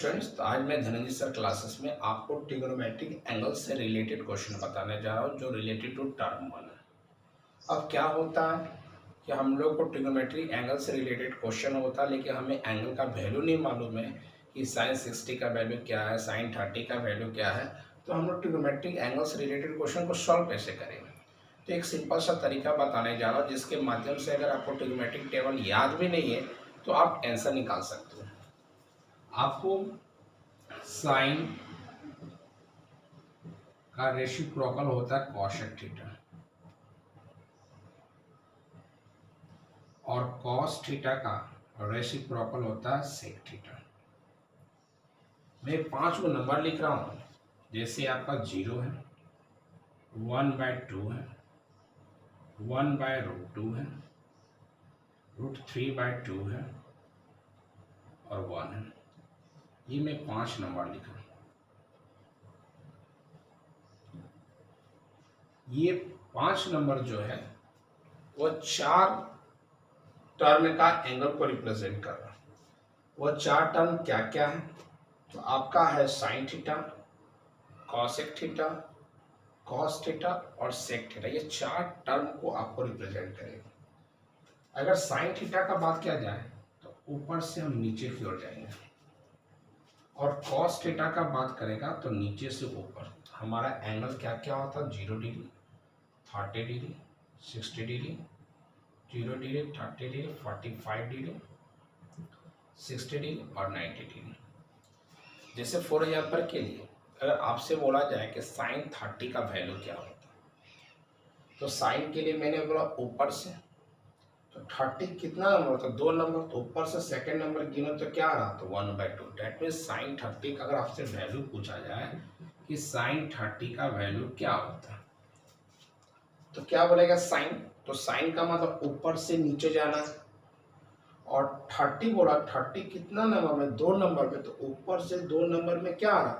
Friends, तो आज मैं धनंजय सर क्लासेस में आपको ट्रिग्नोमेट्रिक एंगल से रिलेटेड क्वेश्चन बताने जा रहा हूँ जो रिलेटेड टू टर्म वन है। अब क्या होता है कि हम लोग को ट्रिग्नोमेट्रिक एंगल से रिलेटेड क्वेश्चन होता है, लेकिन हमें एंगल का वैल्यू नहीं मालूम है कि साइन 60 का वैल्यू क्या है, साइन 30 का वैल्यू क्या है। तो हम लोग ट्रिग्नोमेट्रिक एंगल से रिलेटेड क्वेश्चन को सॉल्व कैसे करेंगे। तो एक सिंपल सा तरीका बताने जा रहा हूँ जिसके माध्यम से अगर आपको ट्रिग्नोमेट्रिक टेबल याद भी नहीं है तो आप आंसर निकाल सकते हो। आपको साइन का रेसिप्रोकल होता है कॉसेक थीटा और कॉस थीटा का रेसिप्रोकल होता है सेक थीटा। मैं 5 को नंबर लिख रहा हूँ, जैसे आपका 0 है, 1/2 है, 1/√2 है, √3/2 है और 1 है। ये मैं 5 नंबर लिख रहा हूँ। ये 5 नंबर जो है वो 4 टर्म का एंगल को रिप्रेजेंट कर रहा है। वो 4 टर्म क्या क्या है? तो आपका है sine theta, cosec theta, cos theta और सेक थीटा। ये 4 टर्म को आपको रिप्रेजेंट करेगा। अगर साइन थीटा का बात किया जाए तो ऊपर से हम नीचे की ओर जाएंगे और कॉस थीटा का बात करेगा तो नीचे से ऊपर। हमारा एंगल क्या क्या होता है? 0 degree, 30 degree, 60 degree, 0 degree, 30 degree, 45 degree, 60 degree और 90 डिग्री। जैसे फॉर एग्जाम्पल के लिए अगर आपसे बोला जाए कि साइन 30 का वैल्यू क्या होता है, तो साइन के लिए मैंने बोला ऊपर से, तो 30 कितना नंबर होता है? 2 नंबर। तो ऊपर से सेकंड नंबर गिनो तो क्या आ रहा? तो 1/2। डेट मीन्स साइन 30 का अगर आपसे वैल्यू पूछा जाए कि साइन 30 का वैल्यू क्या होता है तो क्या बोलेगा? साइन। तो साइन का मतलब ऊपर से नीचे जाना, और 30 बोला, 30 कितना नंबर में? 2 नंबर में। तो ऊपर से 2 नंबर में क्या आ रहा?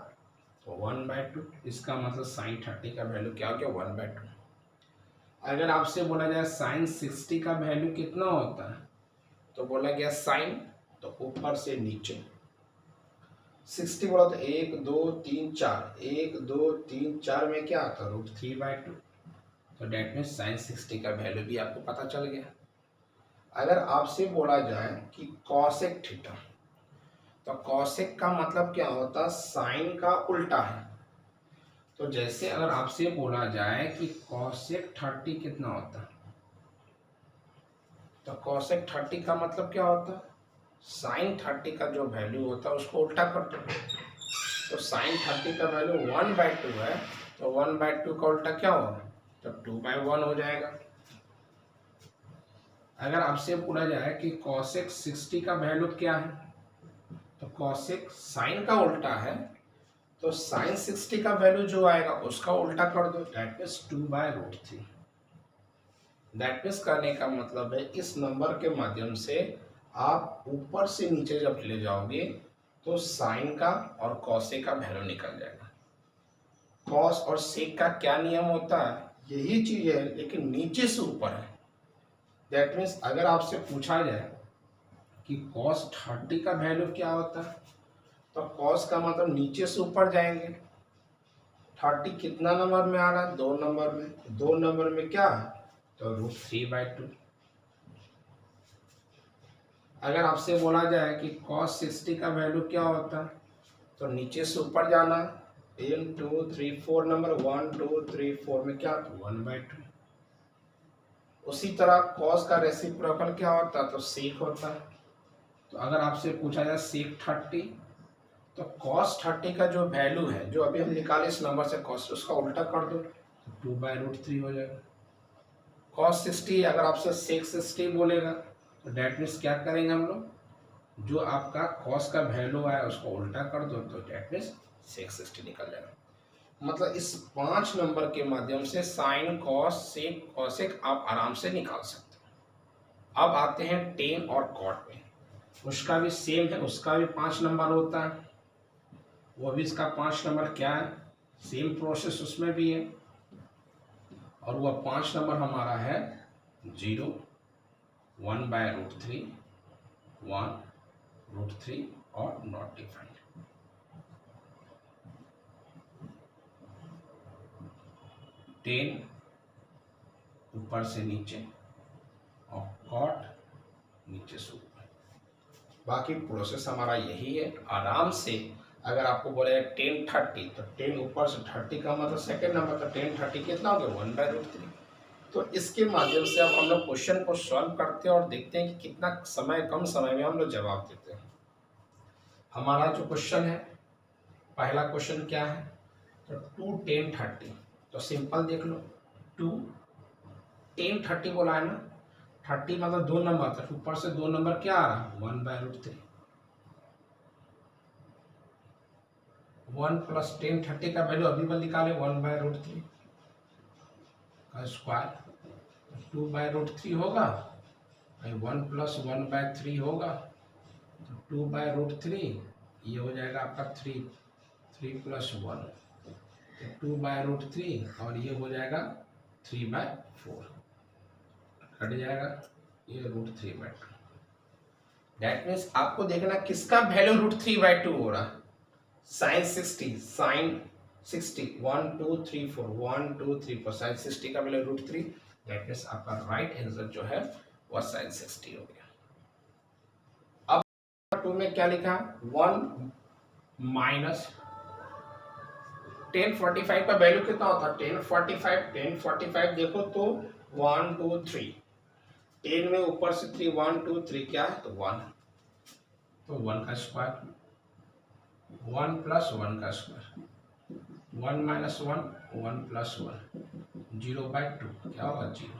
तो 1/2। इसका मतलब साइन 30 का वैल्यू क्या हो गया? 1/2। अगर आपसे बोला जाए साइन 60 का वैल्यू कितना होता है, तो बोला गया साइन, तो ऊपर से नीचे 60 बोला तो 1 2 3 4, 1 2 3 4 में क्या आता है? √3/2। तो डेट मीन्स साइन 60 का वैल्यू भी आपको पता चल गया। अगर आपसे बोला जाए कि कॉसेक थीटा, तो कॉसेक का मतलब क्या होता है? साइन का उल्टा है। तो जैसे अगर आपसे बोला जाए कि कॉसेक 30 कितना होता है, तो कॉसेक 30 का मतलब क्या होता है? साइन 30 का जो वैल्यू होता है उसको उल्टा कर दो। तो साइन 30 का वैल्यू 1/2 है, तो 1/2 का उल्टा क्या होगा? तो 2/1 हो जाएगा। अगर आपसे पूछा जाए कि कॉसेक 60 का वैल्यू क्या है, तो कॉसेक साइन का उल्टा है, तो साइन 60 का वैल्यू जो आएगा उसका उल्टा कर दो, दैट मीन्स 2/√3। दैट मीन्स करने का मतलब है इस नंबर के माध्यम से आप ऊपर से नीचे जब ले जाओगे तो साइन का और कॉसेक का वैल्यू निकल जाएगा। कॉस और सेक का क्या नियम होता है? यही चीज है, लेकिन नीचे से ऊपर है। दैट मीन्स अगर आपसे पूछा जाए कि कॉस 30 का वैल्यू क्या होता है, तो कॉस का मतलब नीचे से ऊपर जाएंगे। 30 कितना नंबर में आ रहा है? 2 नंबर में। 2 नंबर में क्या है? तो √3/2। अगर आपसे बोला जाए कि cos 60 का वैल्यू क्या होता है, तो नीचे से ऊपर जाना, 1 2 3 4 नंबर, 1 2 3 4 में क्या? तो 1/2। उसी तरह cos का रेसिप्रोकल क्या होता है? तो सेक होता है। तो अगर आपसे पूछा जाए सेक 30, तो cos 30 का जो वैल्यू है जो अभी हम निकाले इस नंबर से cos, उसका उल्टा कर दो, तो 2/√3 हो जाएगा। cos 60 अगर आपसे sec 60 बोलेगा तो डेट मीन्स क्या करेंगे हम लोग? जो आपका cos का वैल्यू आया उसको उल्टा कर दो, तो डेट मीन्स sec 60 निकल जाएगा। मतलब इस 5 नंबर के माध्यम से साइन, cos, sec, cosec आप आराम से निकाल सकते हो। अब आते हैं टेन और कॉट में। उसका भी सेम है, उसका भी 5 नंबर होता है। वो भी इसका 5 नंबर क्या है? सेम प्रोसेस उसमें भी है, और वह 5 नंबर हमारा है 0, 1/√3, 1, √3 और नॉट डिफाइंड। 10 ऊपर से नीचे और cot नीचे से ऊपर। बाकी प्रोसेस हमारा यही है। आराम से अगर आपको बोले 1030 तो 10 ऊपर से 30 का मतलब सेकेंड नंबर, तो 1030 कितना हो गया 1/√3। तो इसके माध्यम से अब हम लोग क्वेश्चन को सॉल्व करते हैं और देखते हैं कि कितना समय, कम समय में हम लोग जवाब देते हैं। हमारा जो क्वेश्चन है, पहला क्वेश्चन क्या है, तो 2 10 30, तो सिंपल देख लो, 2 10 30 बोला है ना, 30 मतलब 2 नंबर, तो ऊपर से 2 नंबर क्या आ रहा है 1/√3। 1 + 10 30 का वैल्यू अभी बल निकाले 1/√3 का स्क्वायर, 2/√3 होगा, 1 + 1/3 होगा, तो 2/√3, ये हो जाएगा आपका 3 + 1, तो 2/√3 और ये हो जाएगा 3/4, कट जाएगा ये √3/2। दैट मीन्स आपको देखना किसका वैल्यू √3/2 हो रहा है। sin 60, sin 60 1 2 3 4 1 2 3 4, sin 60 का वैल्यू √3। दैट मीन्स आपका राइट आंसर जो है वह sin 60 हो गया। अब 2 में क्या लिखा, 1 - 1045 का वैल्यू कितना होता है 1045 देखो तो 1 2 3, 10 में ऊपर से 3 1 2 3 क्या है तो 1, तो 1 का स्क्वायर, 1 + 1 का स्क्वायर, 1 - 1 1 + 1 0/2 क्या होगा 0।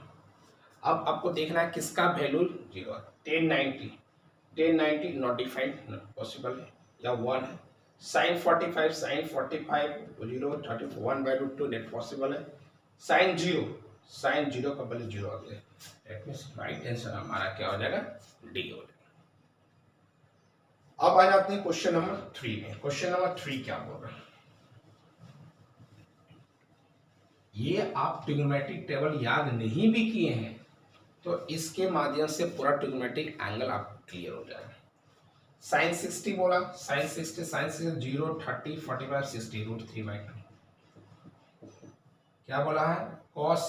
अब आपको देखना है किसका वैल्यू 0 है। 1090 नोटिफाइड पॉसिबल है या 1 है। sin 45 0 30 1/√2 नेट पॉसिबल है। sin 0 का वैल्यू 0 आ गया। दैट मींस राइट आंसर हमारा क्या हो जाएगा डी हो जाएगा। अब आ जाते हैं क्वेश्चन नंबर 3 में। क्वेश्चन नंबर 3 क्या बोल रहा है, ये आप ट्रिग्नोमेट्रिक टेबल याद नहीं भी किए हैं तो इसके माध्यम से पूरा ट्रिग्नोमेट्रिक एंगल आपको क्लियर हो जाएगा। sin 60 बोला, sin 60 0 30 45 60 √3/2। क्या बोला है cos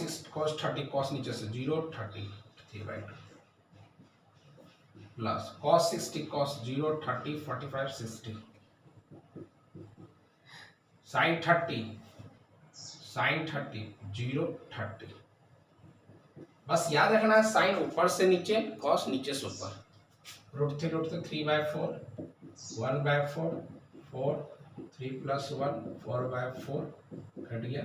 30 cos नीचे से 0 30 3/2 प्लस cos 60 cos 0 30 45 60 sin 30 0 30। बस याद रखना है साइन ऊपर से नीचे, cos नीचे से ऊपर, √3 3/4 1/4 4 3 + 1 4/4 घट गया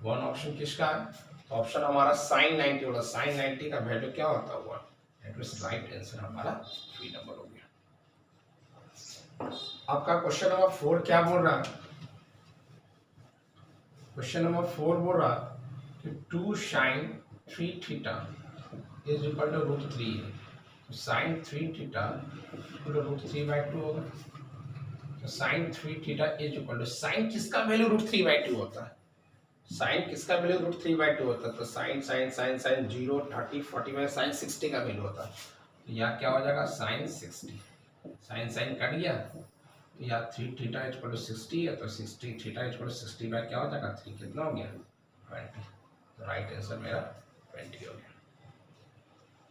1 ऑप्शन किसका है, तो ऑप्शन हमारा sin 90 होगा। sin 90 का वैल्यू क्या होता है 1। दैट मींस राइट आंसर हमारा 3 नंबर हो गया। आपका क्वेश्चन नंबर 4 क्या बोल रहा है, क्वेश्चन नंबर 4 बोल रहा है कि 2 sin 3 theta is equal to √3 है, तो sin 3 थीटा √3/2 होगा। तो sin 3 theta is equal to, sin किसका वैल्यू √3/2 होता है, sin किसका वैल्यू √3/2 होता है, तो sin 0 30 45 sin 60 का वैल्यू होता है। तो यह क्या हो जाएगा sin 60, sin कट गया, तो यह 3 थीटा इक्वल टू 60 है, तो 60 थीटा इक्वल टू 60 बाय क्या हो जाएगा 3, कितना हो गया 20। तो राइट आंसर मेरा 20 हो गया।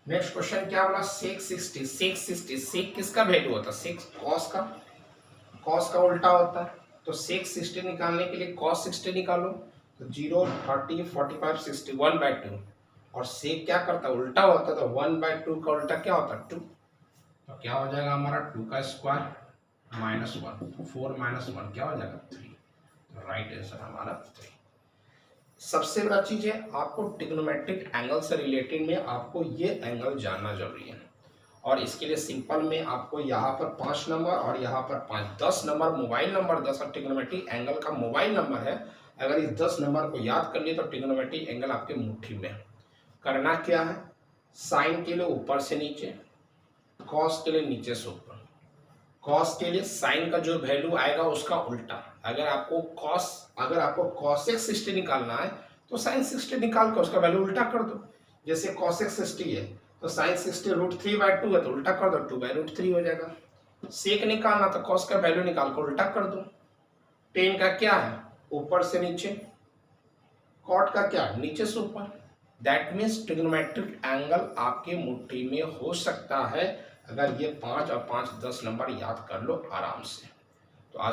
नेक्स्ट क्वेश्चन क्या बोला, sec 60 sec किसका वैल्यू होता है, sec cos का उल्टा होता है। तो sec 60 निकालने के लिए cos 60 निकालो, तो 0 30 45 60 1/2, और sec क्या करता है उल्टा होता है, तो 1/2 का उल्टा क्या होता है 2। तो क्या हो जाएगा हमारा 2 का स्क्वायर -1 4 - 1 क्या हो जाएगा 3। तो राइट आंसर हमारा 3। सबसे बड़ा चीज है आपको ट्रिग्नोमेट्रिक एंगल से रिलेटेड में आपको ये एंगल जानना जरूरी है, और इसके लिए सिंपल में आपको यहाँ पर 5 नंबर और यहाँ पर 5 10 नंबर मोबाइल नंबर 10 और ट्रिग्नोमेट्रिक एंगल का मोबाइल नंबर है। अगर इस 10 नंबर को याद कर लिए तो ट्रिग्नोमेट्रिक एंगल आपके मुट्ठी में। करना क्या है, साइन के लिए ऊपर से नीचे, कॉस के लिए नीचे से ऊपर। कॉस के लिए साइन का जो वैल्यू आएगा उसका उल्टा। अगर आपको cosec 60 निकालना है तो sin 60 निकाल कर उसका वैल्यू उल्टा कर दो। जैसे cosec 60 है तो sin 60 √3/2 है, तो उल्टा कर दो 2/√3 हो जाएगा। सेक निकालना तो cos का वैल्यू निकाल कर उल्टा कर दो। टेन का क्या है ऊपर से नीचे, कॉट का क्या, नीचे से ऊपर। दैट मीन्स ट्रिग्नोमेट्रिक एंगल आपके मुट्ठी में हो सकता है। अगर ये 5 और 5 10 नंबर याद कर लो आराम से।